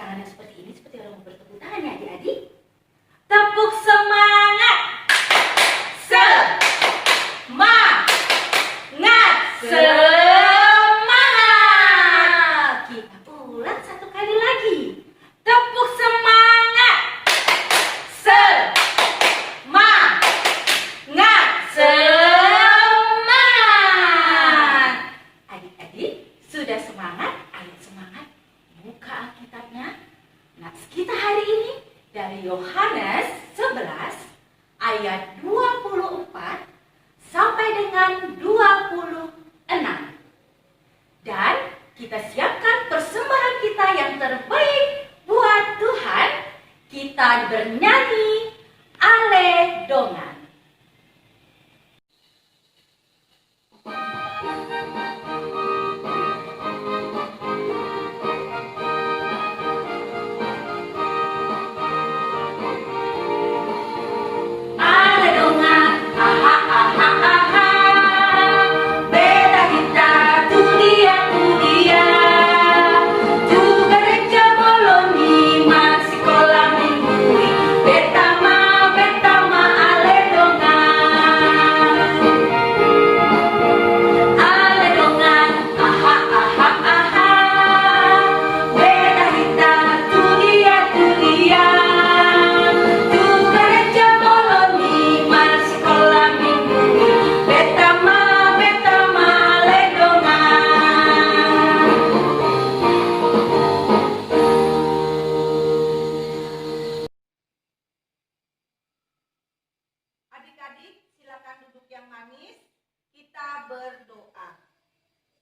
tangan yang seperti ini, seperti orang mau bertepuk tangan ya adik-adik. Tepuk semangat. Semangat. Semangat. Kita ulang satu kali lagi. Tepuk semangat. Semangat. Semangat. Adik-adik sudah semangat? Ayo semangat. Buka Alkitabnya. Nats kita hari ini dari Yohanes 11 ayat 24 sampai dengan 26. Dan kita siapkan persembahan kita yang terbaik buat Tuhan. Kita bernyanyi Aledongan. Adik-adik, silakan duduk yang manis. Kita berdoa.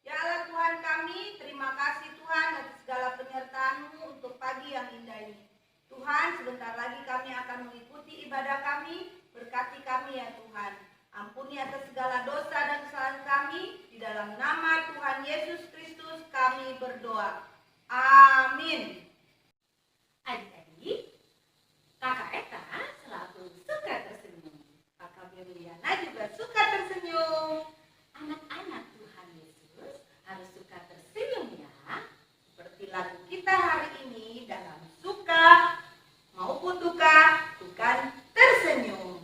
Ya Allah Tuhan kami, terima kasih Tuhan atas segala penyertaan-Mu untuk pagi yang indah ini. Tuhan, sebentar lagi kami akan mengikuti ibadah kami. Berkati kami ya Tuhan. Ampuni atas segala dosa dan kesalahan kami. Di dalam nama Tuhan Yesus Kristus kami berdoa. Amin. Adik-adik, Kakak Eta selalu suka tersenyum. Kakak Berliana juga suka tersenyum. Anak-anak Tuhan Yesus harus suka tersenyum ya. Seperti lagu kita hari ini, dalam suka maupun duka, bukan tersenyum.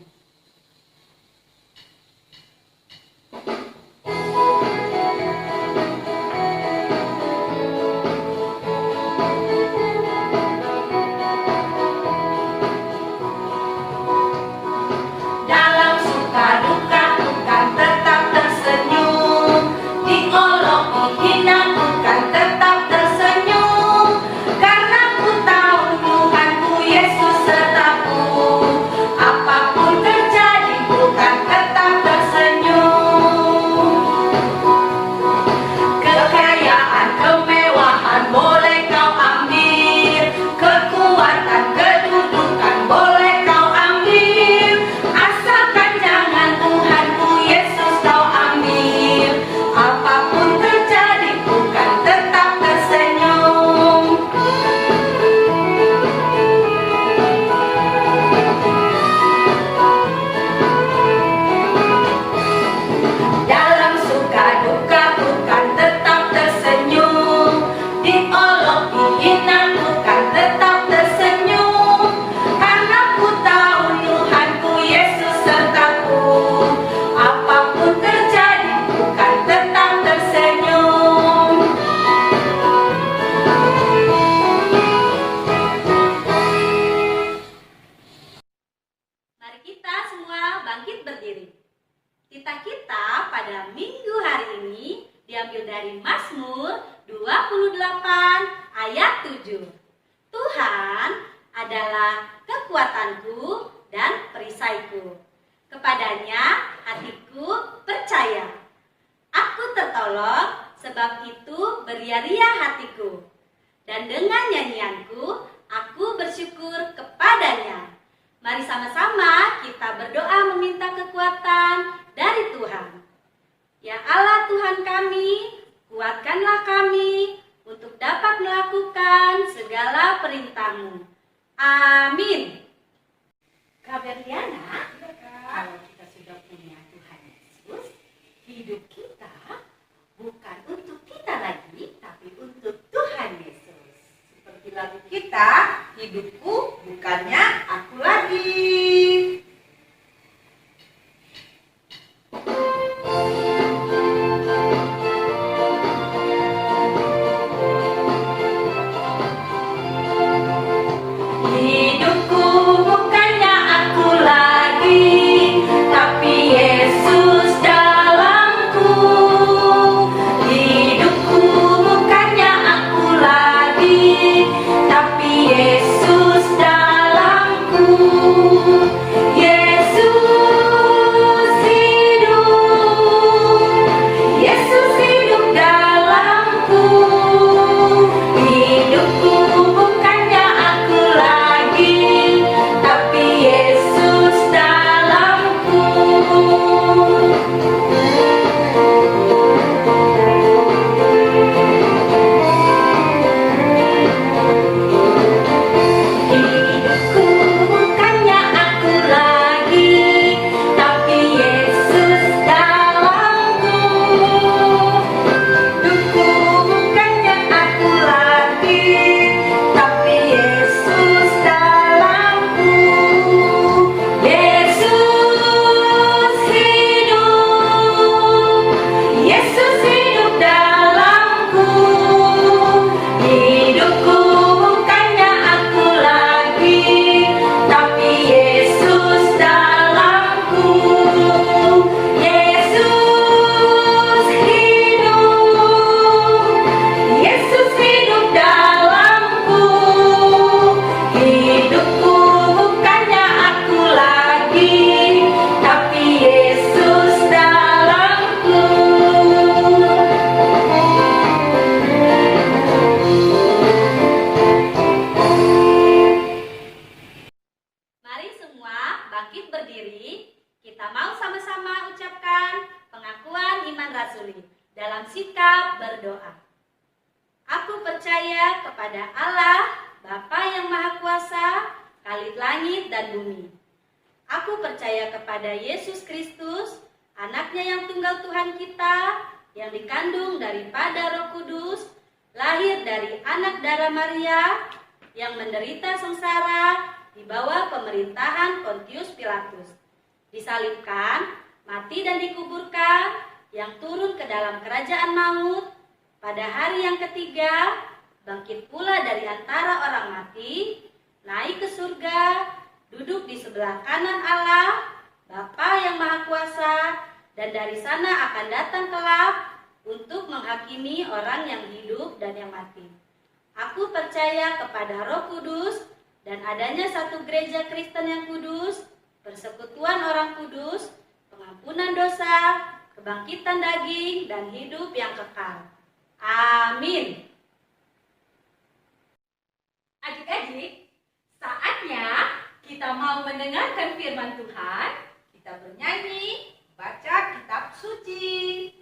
Dalam suka duka bukan tetap tersenyum. Diolok dihina bukan tetap tersenyum. Karena ku tahu Tuhanku Yesus sertaku. Apapun terjadi bukan tetap tersenyum. Kekayaan, kemewahan boleh kau ambil. Kekuatan, kedudukan boleh kau ambil. Asalkan jangan Tuhanku Yesus kau ambil. Apapun terjadi bukan tetap tersenyum. Dalam suka duka bukan tetap tersenyum. Diolok dihina bukan tetap tersenyum. Karena ku tahu Tuhanku Yesus sertaku. Apapun terjadi bukan tetap tersenyum. Mari kita semua bangkit berdiri. Kita pada minggu hari ini diambil dari Mazmur 28 ayat 7. Tuhan adalah kekuatanku dan perisaiku. Kepadanya hatiku percaya. Aku tertolong, sebab itu beria-ria hatiku. Dan dengan nyanyianku, aku bersyukur kepadanya. Mari sama-sama kita berdoa meminta kekuatan dari Tuhan. Ya Allah Tuhan kami, kuatkanlah kami untuk dapat melakukan segala perintah-Mu. Amin. Kak Berliana, kalau kita sudah punya Tuhan Yesus, hidup kita bukan untuk kita lagi, tapi untuk Tuhan Yesus. Seperti lagu kita, hidupku bukannya aku lagi. Hidupku bukannya aku lagi, tapi Yesus dalamku. Hidupku bukannya aku lagi, tapi Yesus dalamku. Yesus hidup dalamku. Hidupku bukannya aku lagi, tapi Yesus dalamku. Hidupku bukannya aku lagi, tapi Yesus dalamku. Hidupku bukannya aku lagi, tapi Yesus dalamku. Yesus hidup dalamku. Hidupku bukannya aku lagi, tapi Yesus dalamku. Yesus hidup dalamku. Hidupku bukannya aku lagi, tapi Yesus dalamku. Mari semua bangkit berdiri. Kita mau sama-sama ucapkan pengakuan iman rasuli dalam sikap berdoa. Aku percaya kepada Allah, Bapa yang Maha Kuasa, Khalid langit dan bumi. Aku percaya kepada Yesus Kristus, anaknya yang tunggal Tuhan kita, yang dikandung daripada Roh Kudus, lahir dari anak darah Maria, yang menderita sengsara di bawah pemerintahan Pontius Pilatus, disalibkan, mati dan dikuburkan, yang turun ke dalam kerajaan maut, pada hari yang ketiga, bangkit pula dari antara orang mati, naik ke surga, duduk di sebelah kanan Allah, Bapa yang Maha Kuasa, dan dari sana akan datang kelak untuk menghakimi orang yang hidup dan yang mati. Aku percaya kepada Roh Kudus dan adanya satu gereja Kristen yang kudus, persekutuan orang kudus, pengampunan dosa, kebangkitan daging, dan hidup yang kekal. Amin. Adik-adik, saatnya kita mau mendengarkan firman Tuhan. Kita bernyanyi, baca kitab suci.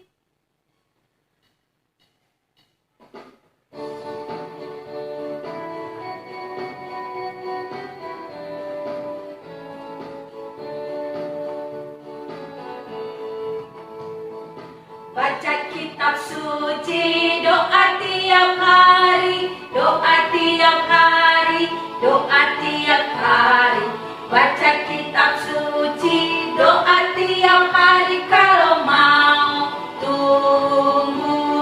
Baca kitab suci, doa tiap hari, doa tiap hari, doa tiap hari. Baca kitab suci, doa tiap hari kalau mau tumbuh.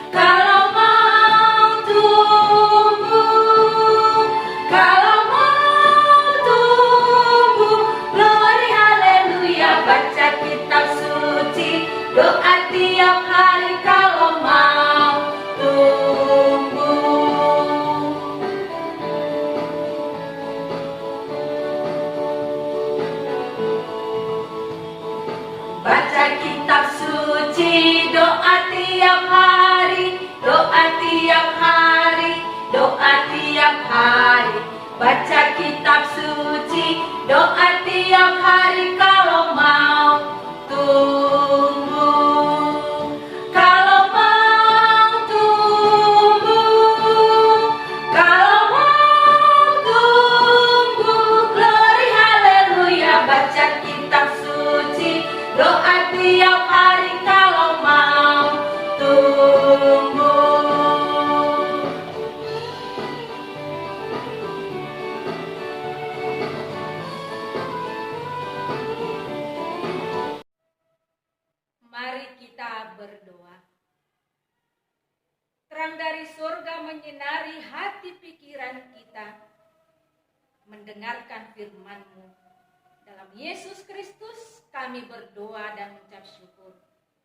Kalau mau tumbuh, kalau mau tumbuh, glory haleluya. Baca kitab suci, doa tiap hari kalau mau menyinari hati pikiran kita, mendengarkan firman-Mu. Dalam Yesus Kristus kami berdoa dan mengucap syukur.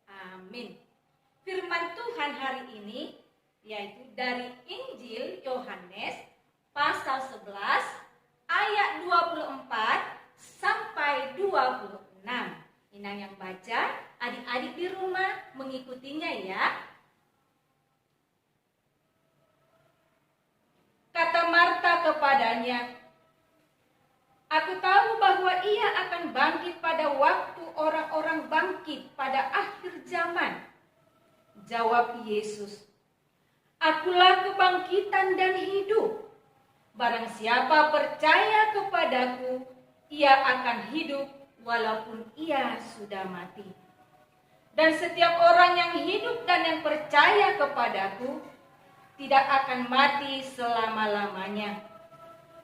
Amin. Firman Tuhan hari ini yaitu dari Injil Yohanes pasal 11 ayat 24 sampai 26. Inang yang baca, adik-adik di rumah mengikutinya ya. Kata Marta kepadanya, "Aku tahu bahwa ia akan bangkit pada waktu orang-orang bangkit pada akhir zaman." Jawab Yesus, "Akulah kebangkitan dan hidup. Barang siapa percaya kepadaku, ia akan hidup walaupun ia sudah mati. Dan setiap orang yang hidup dan yang percaya kepadaku tidak akan mati selama-lamanya.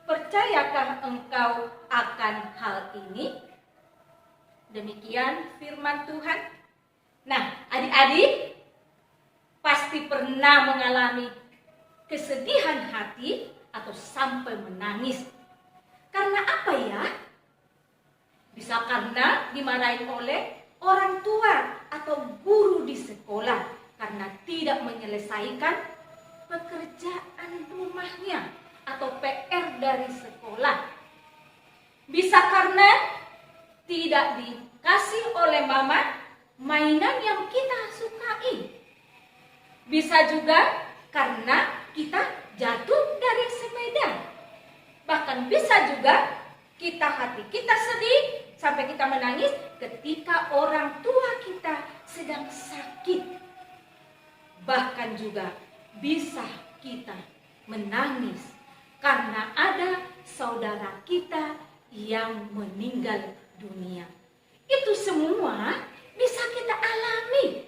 Percayakah engkau akan hal ini?" Demikian firman Tuhan. Nah, adik-adik pasti pernah mengalami kesedihan hati atau sampai menangis. Karena apa ya? Bisa karena dimarahin oleh orang tua atau guru di sekolah karena tidak menyelesaikan pekerjaan rumahnya atau PR dari sekolah. Bisa karena tidak dikasih oleh mama mainan yang kita sukai. Bisa juga karena kita jatuh dari sepeda. Bahkan bisa juga hati kita sedih sampai kita menangis ketika orang tua kita sedang sakit. Bahkan juga bisa kita menangis karena ada saudara kita yang meninggal dunia. Itu semua bisa kita alami.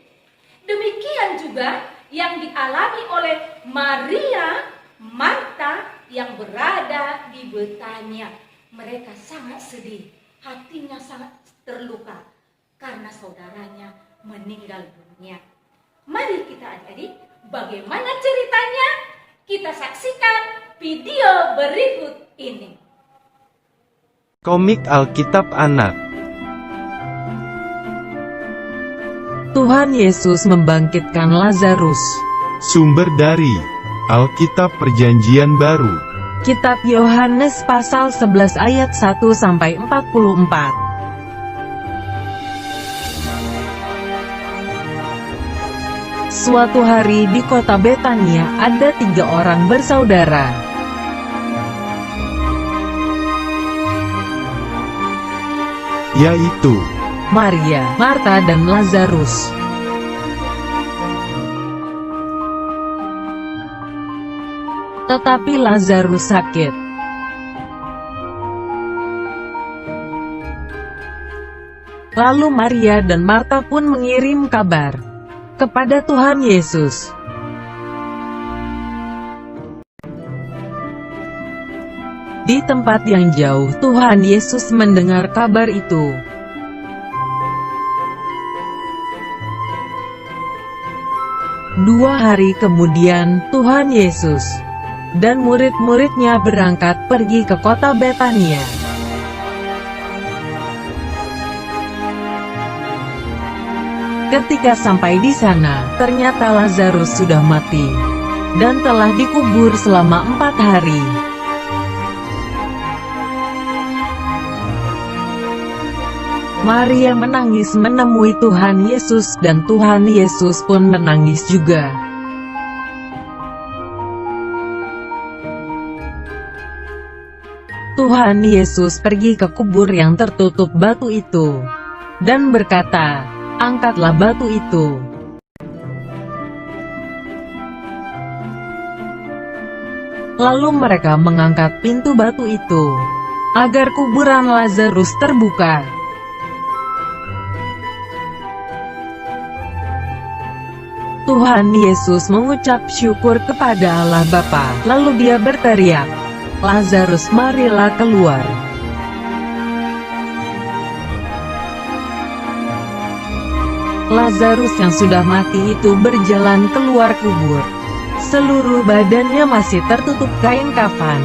Demikian juga yang dialami oleh Maria, Marta yang berada di Betania. Mereka sangat sedih, hatinya sangat terluka karena saudaranya meninggal dunia. Mari kita adik-adik, bagaimana ceritanya? Kita saksikan video berikut ini. Komik Alkitab Anak. Tuhan Yesus membangkitkan Lazarus. Sumber dari Alkitab Perjanjian Baru. Kitab Yohanes pasal 11 ayat 1 sampai 44. Suatu hari di kota Betania ada 3 orang bersaudara. Yaitu Maria, Marta dan Lazarus. Tetapi Lazarus sakit. Lalu Maria dan Marta pun mengirim kabar kepada Tuhan Yesus. Di tempat yang jauh, Tuhan Yesus mendengar kabar itu. Dua hari kemudian, Tuhan Yesus dan murid-muridnya berangkat pergi ke kota Betania. Ketika sampai di sana, ternyata Lazarus sudah mati dan telah dikubur selama 4 hari. Maria menangis menemui Tuhan Yesus dan Tuhan Yesus pun menangis juga. Tuhan Yesus pergi ke kubur yang tertutup batu itu dan berkata, "Angkatlah batu itu." Lalu mereka mengangkat pintu batu itu agar kuburan Lazarus terbuka. Tuhan Yesus mengucap syukur kepada Allah Bapa, lalu dia berteriak, "Lazarus, marilah keluar." Lazarus yang sudah mati itu berjalan keluar kubur, Seluruh badannya masih tertutup kain kafan.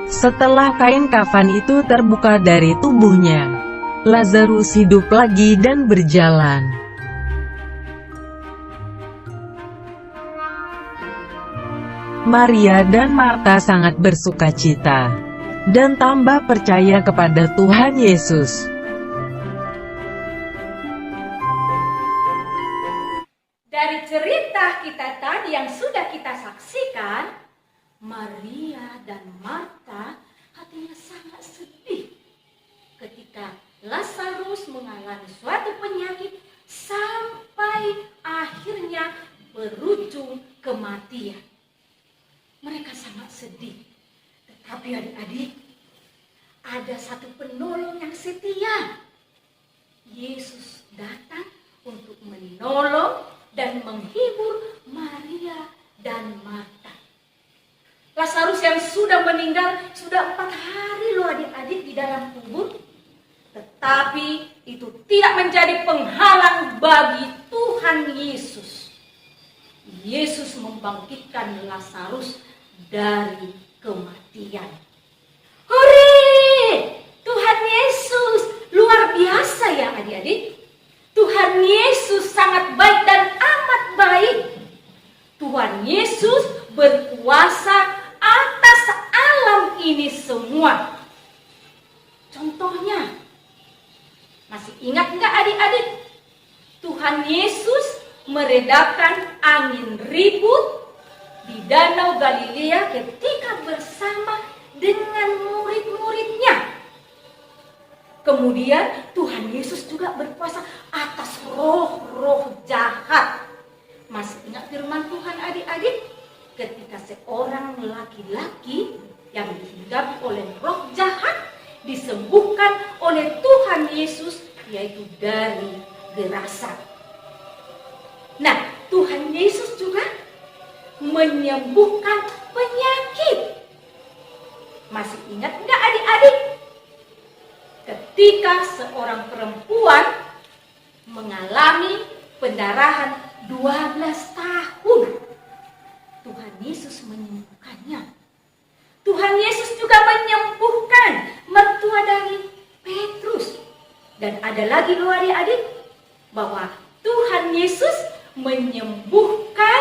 Setelah kain kafan itu terbuka dari tubuhnya, Lazarus hidup lagi dan berjalan. Maria dan Marta sangat bersukacita dan tambah percaya kepada Tuhan Yesus. Dari cerita kita tadi yang sudah kita saksikan, Maria dan Marta hatinya sangat sedih ketika Lazarus mengalami suatu penyakit sampai akhirnya berujung kematian. Mereka sangat sedih. Tetapi adik-adik, ada satu penolong yang setia. Yesus datang untuk menolong dan menghibur Maria dan Marta. Lazarus yang sudah meninggal sudah 4 hari loh adik-adik di dalam kubur. Tetapi itu tidak menjadi penghalang bagi Tuhan Yesus. Yesus membangkitkan Lazarus dari kematian. Hore! Tuhan Yesus luar biasa ya adik-adik. Tuhan Yesus sangat baik dan amat baik. Tuhan Yesus berkuasa atas alam ini semua. Contohnya, masih ingat nggak adik-adik? Tuhan Yesus meredakan angin ribut di Danau Galilea ketika bersama dengan murid-muridnya. Kemudian Tuhan Yesus juga berkuasa atas roh-roh jahat. Masih ingat firman Tuhan adik-adik? Ketika seorang laki-laki yang dihinggapi oleh roh jahat disembuhkan oleh Tuhan Yesus, yaitu dari Gerasa. Nah, Tuhan Yesus juga menyembuhkan penyakit. Masih ingat enggak adik-adik? Ketika seorang perempuan mengalami pendarahan 12 tahun, Tuhan Yesus menyembuhkannya. Tuhan Yesus juga menyembuhkan mertua dari Petrus. Dan ada lagi loh adik-adik, bahwa Tuhan Yesus menyembuhkan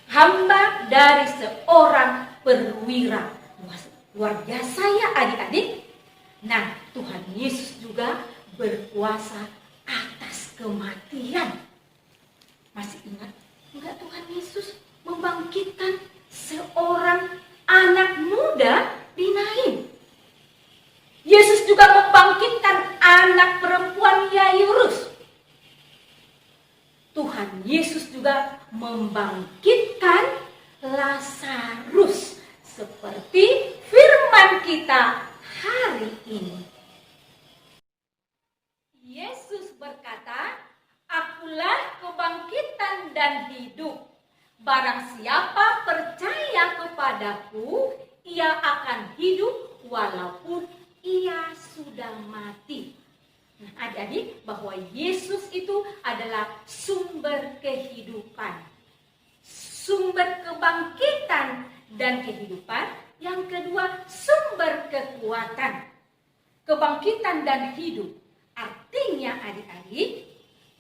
hamba dari seorang perwira. Luar biasa ya adik-adik. Nah, Tuhan Yesus juga berkuasa atas kematian. Masih ingat enggak Tuhan Yesus membangkitkan seorang anak muda di Nain? Yesus juga membangkitkan anak perempuan Yairus. Tuhan Yesus juga membangkitkan Lazarus seperti firman kita hari ini. Yesus berkata, "Akulah kebangkitan dan hidup. Barang siapa percaya kepadaku, ia akan hidup walaupun ia sudah mati." Nah, adik-adik, bahwa Yesus itu adalah sumber kehidupan, sumber kebangkitan dan kehidupan. Yang kedua, sumber kekuatan. Kebangkitan dan hidup. Artinya adik-adik,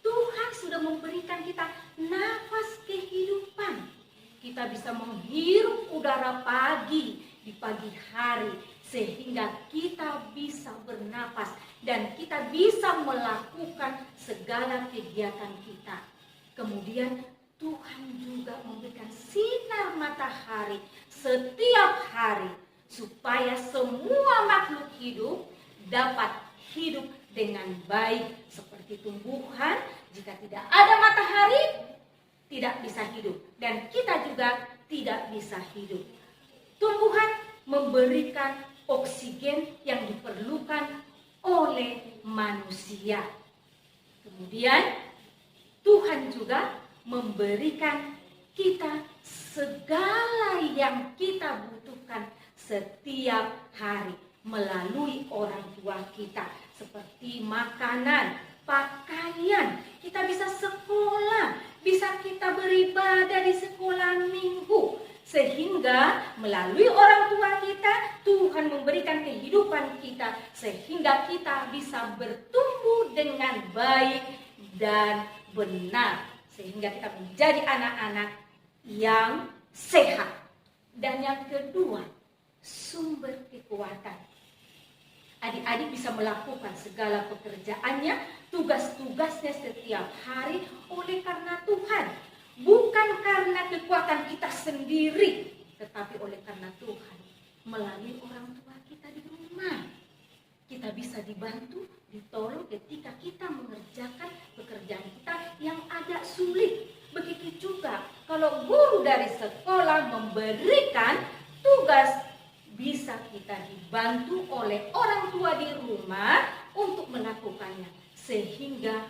Tuhan sudah memberikan kita nafas kehidupan. Kita bisa menghirup udara pagi di pagi hari, sehingga kita bisa bernapas dan kita bisa melakukan segala kegiatan kita. Kemudian Tuhan juga memberikan sinar matahari setiap hari supaya semua makhluk hidup dapat hidup dengan baik seperti tumbuhan. Jika tidak ada matahari, tidak bisa hidup, dan kita juga tidak bisa hidup. Tumbuhan memberikan oksigen yang diperlukan oleh manusia. Kemudian Tuhan juga memberikan kita segala yang kita butuhkan setiap hari melalui orang tua kita, seperti makanan, pakaian, kita bisa sekolah, bisa kita beribadah di sekolah minggu. Sehingga melalui orang tua kita, Tuhan memberikan kehidupan kita sehingga kita bisa bertumbuh dengan baik dan benar. Sehingga kita menjadi anak-anak yang sehat. Dan yang kedua, sumber kekuatan. Adik-adik bisa melakukan segala pekerjaannya, tugas-tugasnya setiap hari oleh karena Tuhan. Bukan karena kekuatan kita sendiri, tetapi oleh karena Tuhan. Melalui orang tua kita di rumah, kita bisa dibantu, ditolong ketika kita mengerjakan pekerjaan kita yang agak sulit. Begitu juga kalau guru dari sekolah memberikan tugas, bisa kita dibantu oleh orang tua di rumah untuk melakukannya, sehingga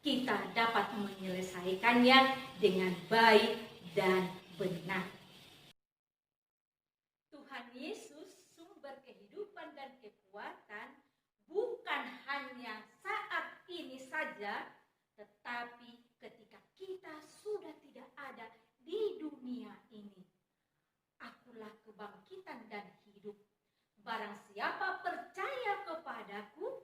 kita dapat menyelesaikannya dengan baik dan benar. Tuhan Yesus, sumber kehidupan dan kekuatan, bukan hanya saat ini saja, tetapi ketika kita sudah tidak ada di dunia ini. Akulah kebangkitan dan hidup. Barang siapa percaya kepadaku,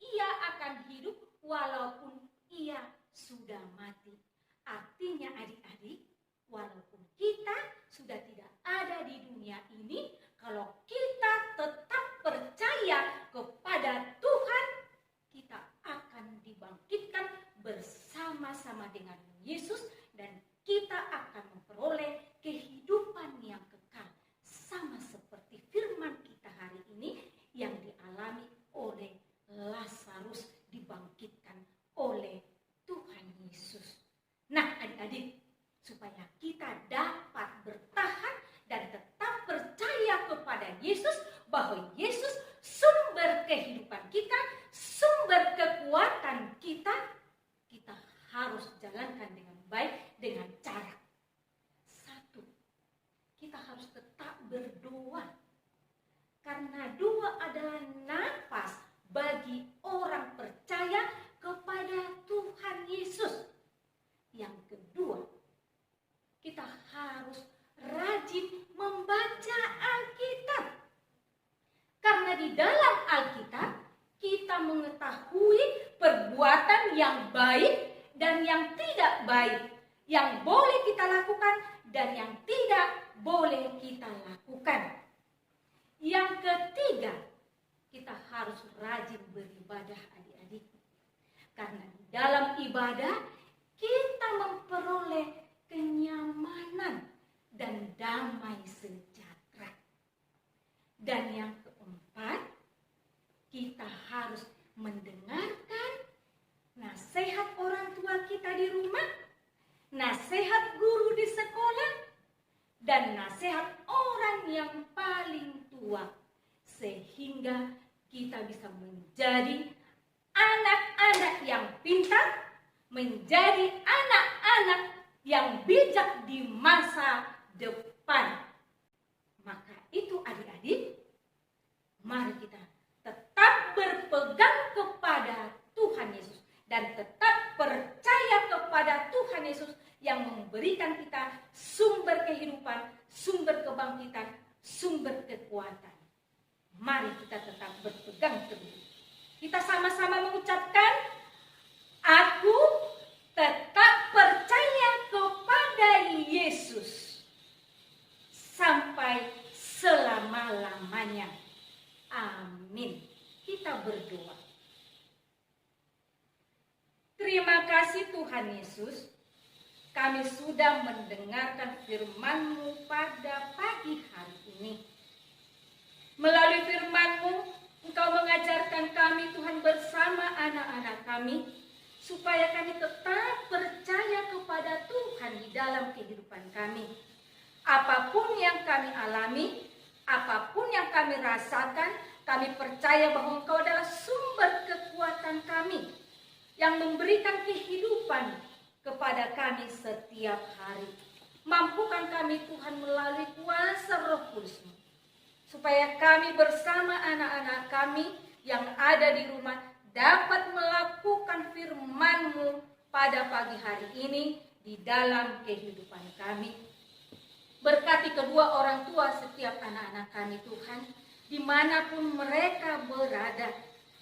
ia akan hidup walaupun ia sudah mati. Artinya adik-adik, walaupun kita sudah tidak ada di dunia ini, kalau kita tetap percaya kepada Tuhan, kita akan dibangkitkan bersama-sama dengan Yesus dan kita akan memperoleh kehidupan yang kekal. Sama seperti firman kita hari ini yang dialami oleh Lazarus, dibangkitkan oleh Tuhan Yesus. Nah adik-adik, supaya kita dapat bertahan dan tetap percaya kepada Yesus, bahwa Yesus sumber kehidupan kita, sumber kekuatan kita, kita harus jalankan dengan baik dengan cara. Satu, kita harus tetap berdoa. Karena doa adalah nafas bagi orang percaya kepada Tuhan Yesus. Yang kedua, kita harus rajin membaca Alkitab. Karena di dalam Alkitab kita mengetahui perbuatan yang baik dan yang tidak baik, yang boleh kita lakukan dan yang tidak boleh kita lakukan. Yang ketiga, kita harus rajin beribadah adik-adik. Karena di dalam ibadah kita memperoleh kenyamanan dan damai sejahtera. Dan yang keempat, kita harus mendengarkan nasihat orang tua kita di rumah, nasihat guru di sekolah, dan nasihat orang yang paling tua, sehingga kita bisa menjadi anak-anak yang pintar, menjadi anak-anak yang bijak di masa depan. Maka itu adik-adik, mari kita tetap berpegang kepada Tuhan Yesus dan tetap percaya kepada Tuhan Yesus yang memberikan kita sumber kehidupan, sumber kebangkitan, sumber kekuatan. Mari kita tetap berpegang teguh. Kita sama-sama mengucapkan, aku tetap percaya kepada Yesus sampai selama-lamanya. Amin. Kita berdoa. Terima kasih Tuhan Yesus, kami sudah mendengarkan firman-Mu pada pagi hari ini. Melalui firman-Mu, Engkau mengajarkan kami Tuhan bersama anak-anak kami, supaya kami tetap percaya kepada Tuhan di dalam kehidupan kami. Apapun yang kami alami, apapun yang kami rasakan, kami percaya bahwa Engkau adalah sumber kekuatan kami, yang memberikan kehidupan kepada kami setiap hari. Mampukan kami Tuhan melalui kuasa Roh Kudus-Mu, supaya kami bersama anak-anak kami yang ada di rumah dapat melakukan firman-Mu pada pagi hari ini di dalam kehidupan kami. Berkati kedua orang tua setiap anak-anak kami Tuhan, dimanapun mereka berada.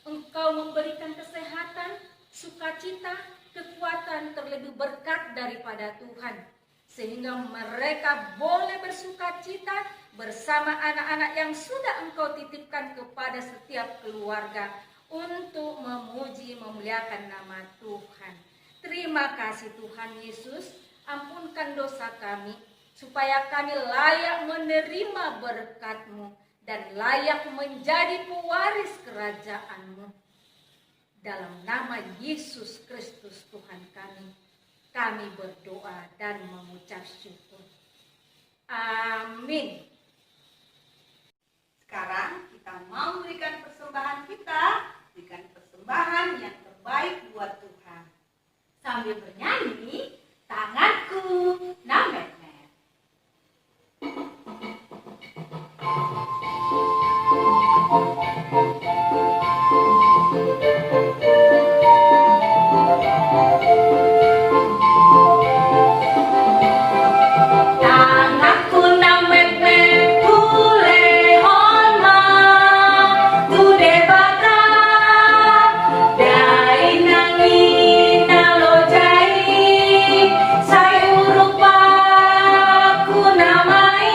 Engkau memberikan kesehatan, sukacita, kekuatan, terlebih berkat daripada Tuhan. Sehingga mereka boleh bersukacita bersama anak-anak yang sudah Engkau titipkan kepada setiap keluarga untuk memuji memuliakan nama Tuhan. Terima kasih Tuhan Yesus, ampunkan dosa kami, supaya kami layak menerima berkat-Mu dan layak menjadi pewaris kerajaan-Mu. Dalam nama Yesus Kristus Tuhan kami berdoa dan mengucap syukur. Amin. Sekarang kita mau berikan persembahan kita, berikan persembahan yang terbaik buat Tuhan. Sambil bernyanyi, tanganku namet-met. Tanganku namet-met, kulehon ma, tu debata, dai nangin nalojai, sayurupa kunamai,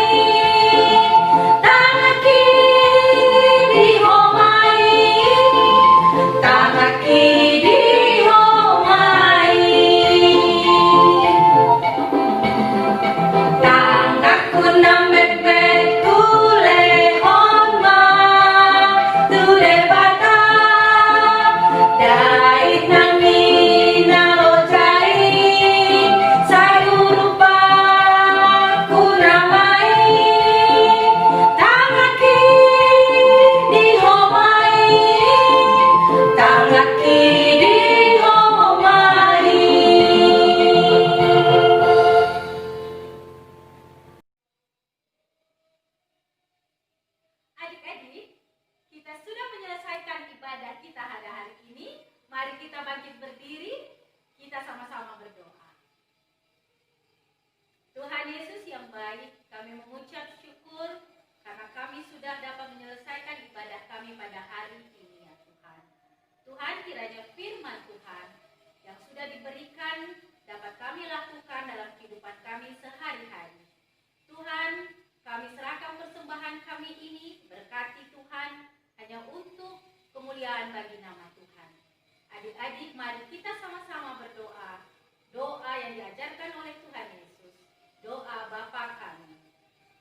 tangaki dihomai, tangaki dihomai. Tanganku namet-met, kulehon ma, tu debata, dai nangin nalojai, sayurupa kunamai, tangaki dihomai, tangaki dihomai. Adik-adik, kita sudah menyelesaikan ibadah kita pada hari ini. Mari kita bangkit berdiri, kita sama-sama berdoa. Tuhan Yesus yang baik, kami mengucap syukur karena kami sudah dapat menyelesaikan ibadah kami pada hari ini ya Tuhan. Tuhan, kiranya firman Tuhan yang sudah diberikan dapat kami lakukan dalam kehidupan kami sehari-hari. Tuhan, kami serahkan persembahan kami ini, berkati Tuhan, hanya untuk kemuliaan bagi nama Tuhan. Adik-adik, mari kita sama-sama berdoa. Doa yang diajarkan oleh Tuhan Yesus. Doa Bapa kami.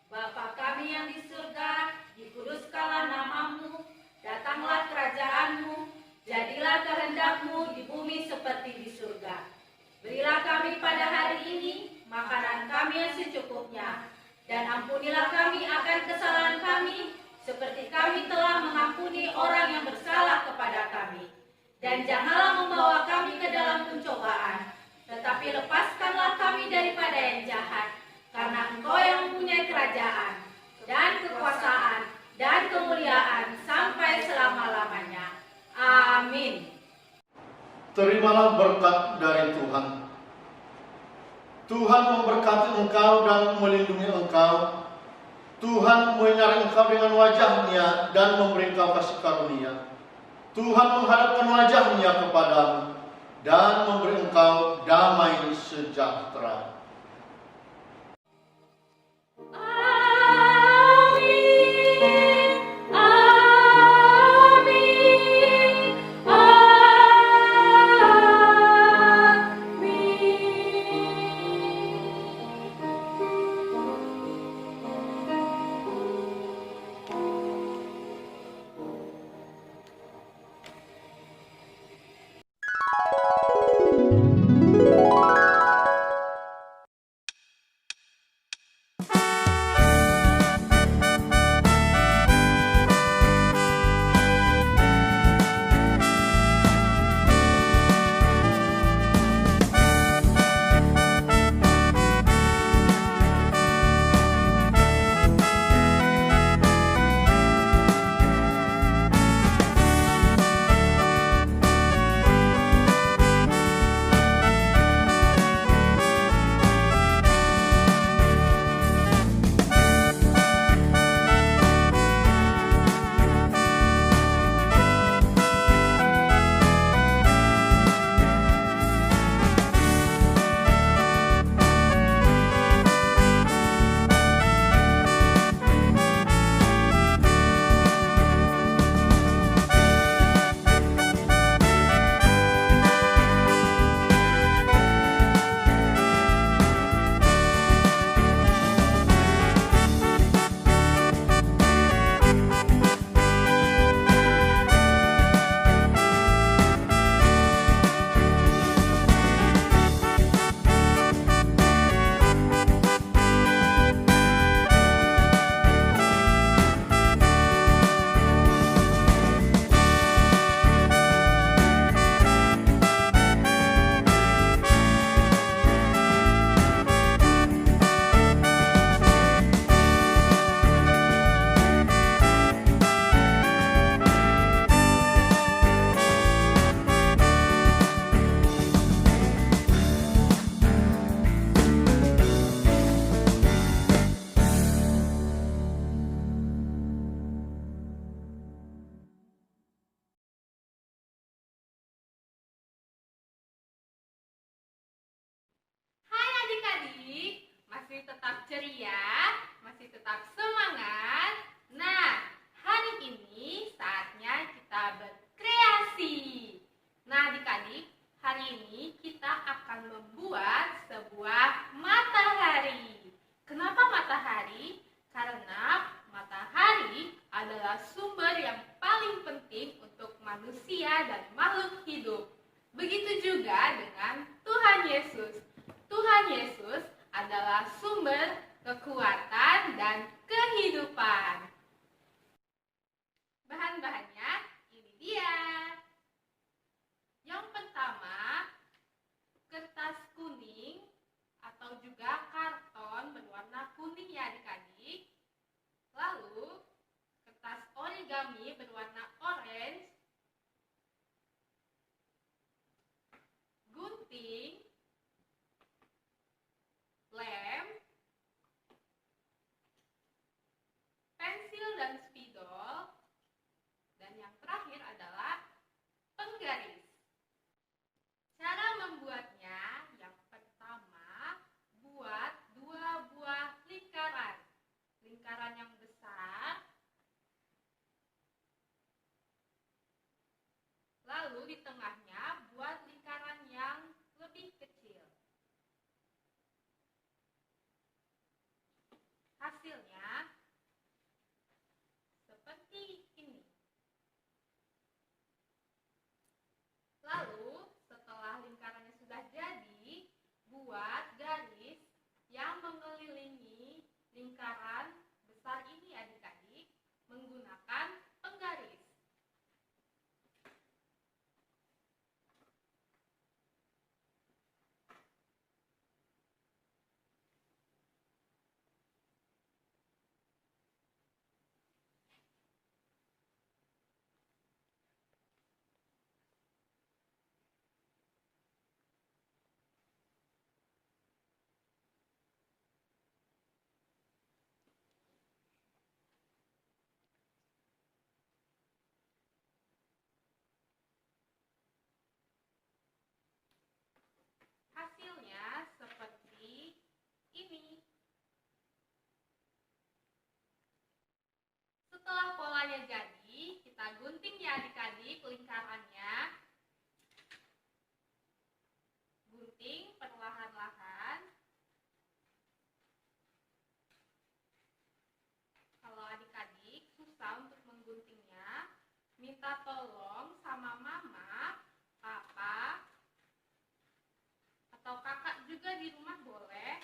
Bapa kami yang di surga, dikuduskanlah nama-Mu, datanglah kerajaan-Mu, jadilah kehendak-Mu di bumi seperti di surga. Berilah kami pada hari ini makanan kami yang secukupnya, dan ampunilah kami akan kesalahan kami, seperti kami telah mengampuni orang yang bersalah kepada kami. Dan janganlah membawa kami ke dalam pencobaan, tetapi lepaskanlah kami daripada yang jahat, karena Engkau yang mempunyai kerajaan, dan kekuasaan, dan kemuliaan, sampai selama-lamanya. Amin. Terimalah berkat dari Tuhan. Tuhan memberkati engkau dan melindungi engkau. Tuhan menyertai engkau dengan wajah-Nya dan memberi engkau kasih karunia. Tuhan menghadapkan wajah-Nya kepadamu dan memberi engkau damai sejahtera. masih tetap ceria, masih tetap semangat. Nah, hari ini saatnya kita berkreasi. Nah, adik-adik, hari ini kita akan membuat sebuah matahari. Kenapa matahari? Karena matahari adalah sumber yang paling penting untuk manusia dan makhluk hidup. Begitu juga dengan Tuhan Yesus. Tuhan Yesus adalah sumber kekuatan dan kehidupan. Bahan-bahannya ini dia. Yang pertama, kertas kuning atau juga karton berwarna kuning ya adik-adik. Lalu, kertas origami berwarna orange, gunting, lem, pensil dan spidol, dan yang terakhir adalah penggaris. Cara membuatnya, yang pertama, buat 2 buah lingkaran. Lingkaran yang besar, lalu di tengahnya buat lingkaran yang lebih kecil. Hasilnya seperti ini. Lalu setelah lingkarannya sudah jadi, buat garis yang mengelilingi lingkaran besar ini adik-adik menggunakan penggaris. Hasilnya seperti ini. Setelah polanya jadi, kita gunting ya adik-adik lingkarannya. Gunting perlahan-lahan. Kalau adik-adik susah untuk mengguntingnya, minta tolong sama mama, papa, atau kakak juga di rumah boleh.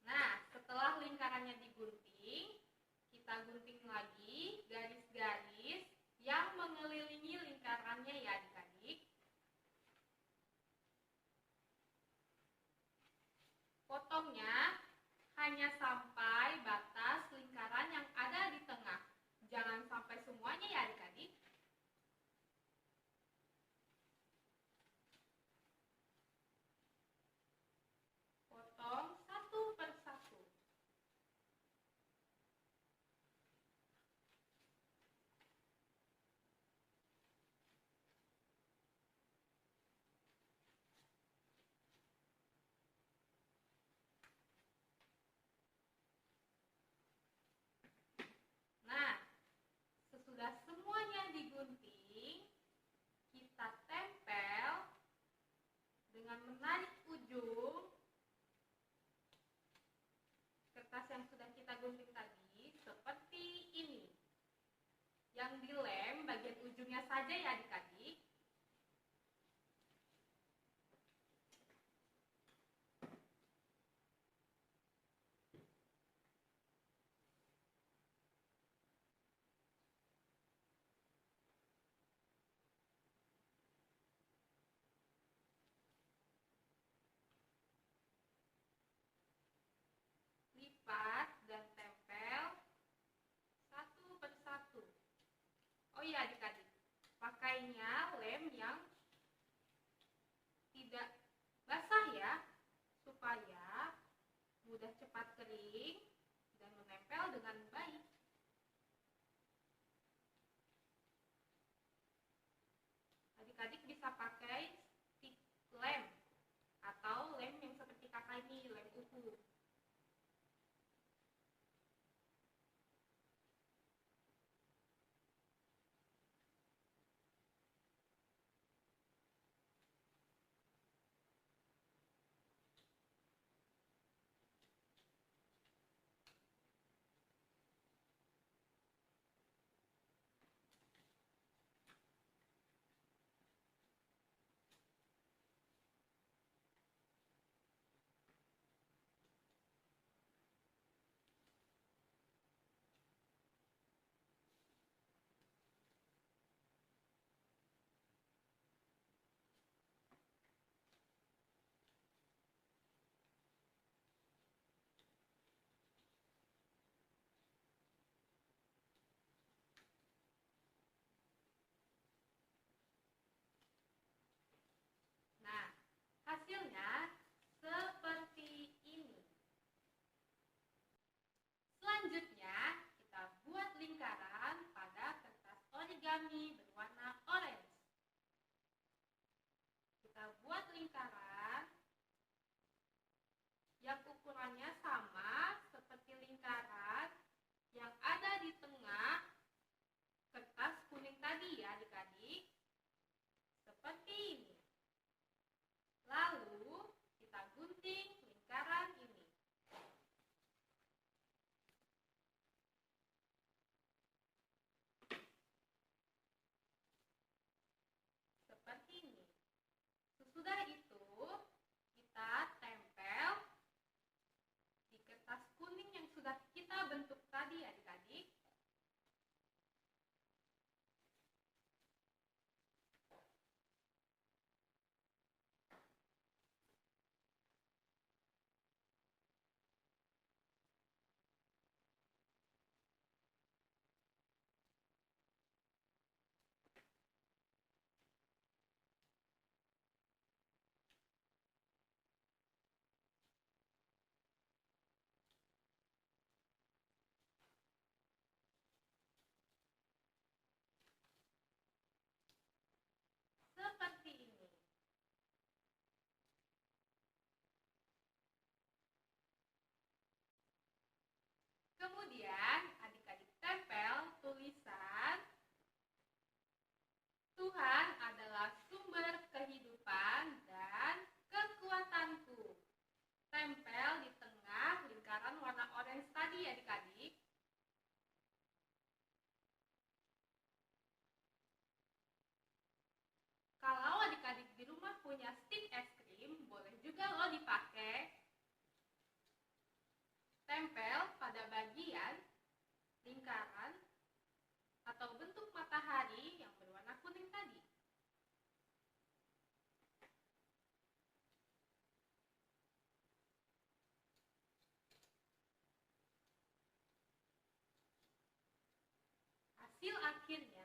Nah, setelah lingkarannya digunting, kita gunting lagi garis-garis yang mengelilingi lingkarannya ya adik-adik. Potongnya hanya sampai batas lingkaran yang ada di tengah. Jangan sampai semuanya ya adik-adik. Potong satu per satu. Nah, sesudah semuanya digunting, kita tempel dengan menarik ujung kertas yang sudah kita gunting tadi seperti ini. Yang dilem bagian ujungnya saja ya adik-adik. Lipat dan tempel satu per satu. Oh iya adik-adik, pakainya lem yang tidak basah ya, supaya mudah cepat kering dan menempel dengan baik. adik-adik bisa pakai stick lem atau lem yang seperti kakak ini, lem uhu. Nah, hasilnya seperti ini. Selanjutnya, kita buat lingkaran pada kertas origami berwarna orange. Kita buat lingkaran yang ukurannya sama seperti lingkaran yang ada di tengah kertas kuning tadi ya adik-adik. Seperti ini. Lalu kita gunting lingkaran ini. Seperti ini. Sesudah itu kita tempel di kertas kuning yang sudah kita bentuk tadi adik-adik. Seperti ini. Kemudian adik-adik tempel tulisan Tuhan adalah sumber kehidupan dan kekuatanku. Tempel di tengah lingkaran warna orange tadi adik-adik. Kalau adik-adik di rumah punya stick es krim, boleh juga loh dipakai. Tempel pada bagian lingkaran atau bentuk matahari yang berwarna kuning tadi. Hasil akhirnya